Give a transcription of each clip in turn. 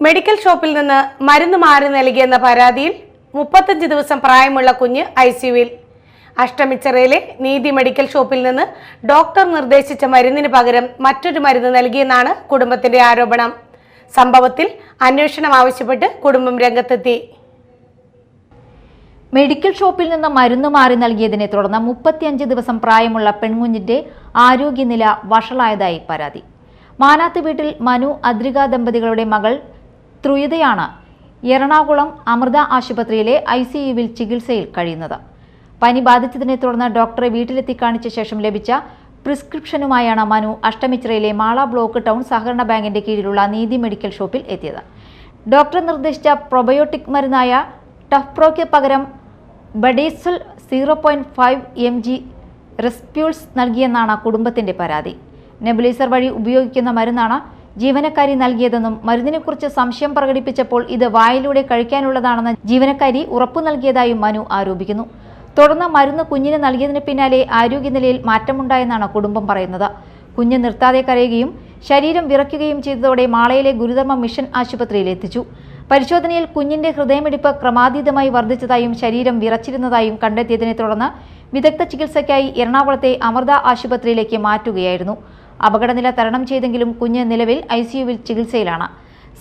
Medical ഷോപ്പിൽ നിന്ന് മരുന്ന് മാറി നൽകിയെന്ന പരാതിയിൽ 35 ദിവസം പ്രായമുള്ള കുഞ്ഞ് ഐസിയുവിൽ. അഷ്ടമിച്ചിറയിലെ നീതി മെഡിക്കൽ ഷോപ്പിൽ നിന്ന് ഡോക്ടർ നിർദ്ദേശിച്ച മരുന്നിന് പകരം മറ്റൊരു മരുന്ന് നൽകിയെന്നാണ് കുടുംബത്തിന്റെ ആരോപണം. സംഭവത്തിൽ അന്വേഷണം ആവശ്യപ്പെട്ട് കുടുംബം രംഗത്തെത്തി. മെഡിക്കൽ ഷോപ്പിൽ നിന്ന് മരുന്ന് മാറി നൽകിയതിനെ തുടർന്ന് 35 ദിവസം പ്രായമുള്ള പെൺകുഞ്ഞിന്റെ ആരോഗ്യനില വഷളായതായി പരാതി. മാനാത്ത് വീട്ടിൽ മനു അദ്രിക ദമ്പതികളുടെ മകൾ ത്രുയിതയാണ് എറണാകുളം അമൃത ആശുപത്രിയിലെ ഐസിയുവിൽ ചികിത്സയിൽ കഴിയുന്നത്. പനി ബാധിച്ചതിനെ തുടർന്ന് ഡോക്ടറെ വീട്ടിലെത്തി കാണിച്ച ശേഷം ലഭിച്ച പ്രിസ്ക്രിപ്ഷനുമായാണ് മനു അഷ്ടമിച്ചിറയിലെ മാള ബ്ലോക്ക് ടൗൺ സഹകരണ ബാങ്കിന്റെ കീഴിലുള്ള നീതി മെഡിക്കൽ ഷോപ്പിൽ എത്തിയത്. ഡോക്ടർ നിർദ്ദേശിച്ച പ്രൊബയോട്ടിക് മരുന്നായ ടഫ്പ്രോയ്ക്ക് പകരം ബഡേസൽ 0.5 mg റെസ്പ്യൂൾസ് നൽകിയെന്നാണ് കുടുംബത്തിന്റെ പരാതി. നെബുലൈസർ വഴി ഉപയോഗിക്കുന്ന മരുന്നാണ് ജീവനക്കാരി നൽകിയതെന്നും മരുന്നിനെക്കുറിച്ച് സംശയം പ്രകടിപ്പിച്ചപ്പോൾ ഇത് വായിലൂടെ കഴിക്കാനുള്ളതാണെന്ന് ജീവനക്കാരി ഉറപ്പു നൽകിയതായും മനു ആരോപിക്കുന്നു. തുടർന്ന് മരുന്ന് കുഞ്ഞിന് നൽകിയതിന് പിന്നാലെ ആരോഗ്യനിലയിൽ മാറ്റമുണ്ടായെന്നാണ് കുടുംബം പറയുന്നത്. കുഞ്ഞ് നിർത്താതെ കരയുകയും ശരീരം വിറയ്ക്കുകയും ചെയ്തതോടെ മാളയിലെ ഗുരുധർമ്മ മിഷൻ ആശുപത്രിയിൽ എത്തിച്ചു. പരിശോധനയിൽ കുഞ്ഞിന്റെ ഹൃദയമിടിപ്പ് ക്രമാതീതമായി വർദ്ധിച്ചതായും ശരീരം വിറച്ചിരുന്നതായും കണ്ടെത്തിയതിനെ തുടർന്ന് വിദഗ്ധ ചികിത്സയ്ക്കായി എറണാകുളത്തെ അമൃത ആശുപത്രിയിലേക്ക് മാറ്റുകയായിരുന്നു. അപകടനില തരണം ചെയ്തെങ്കിലും കുഞ്ഞ് നിലവിൽ ഐസിയുവിൽ ചികിത്സയിലാണ്.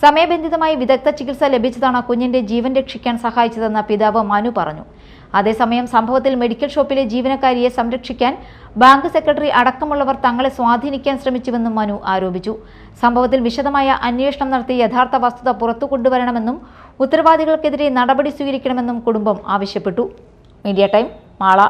സമയബന്ധിതമായി വിദഗ്ധ ചികിത്സ ലഭിച്ചതാണ് കുഞ്ഞിന്റെ ജീവൻ രക്ഷിക്കാൻ സഹായിച്ചതെന്ന് പിതാവ് മനു പറഞ്ഞു. അതേസമയം സംഭവത്തിൽ മെഡിക്കൽ ഷോപ്പിലെ ജീവനക്കാരിയെ സംരക്ഷിക്കാൻ ബാങ്ക് സെക്രട്ടറി അടക്കമുള്ളവർ തങ്ങളെ സ്വാധീനിക്കാൻ ശ്രമിച്ചുവെന്നും മനു ആരോപിച്ചു. സംഭവത്തിൽ വിശദമായ അന്വേഷണം നടത്തി യഥാർത്ഥ വസ്തുത പുറത്തു കൊണ്ടുവരണമെന്നും ഉത്തരവാദികൾക്കെതിരെ നടപടി സ്വീകരിക്കണമെന്നും കുടുംബം ആവശ്യപ്പെട്ടു. Media time, Mala.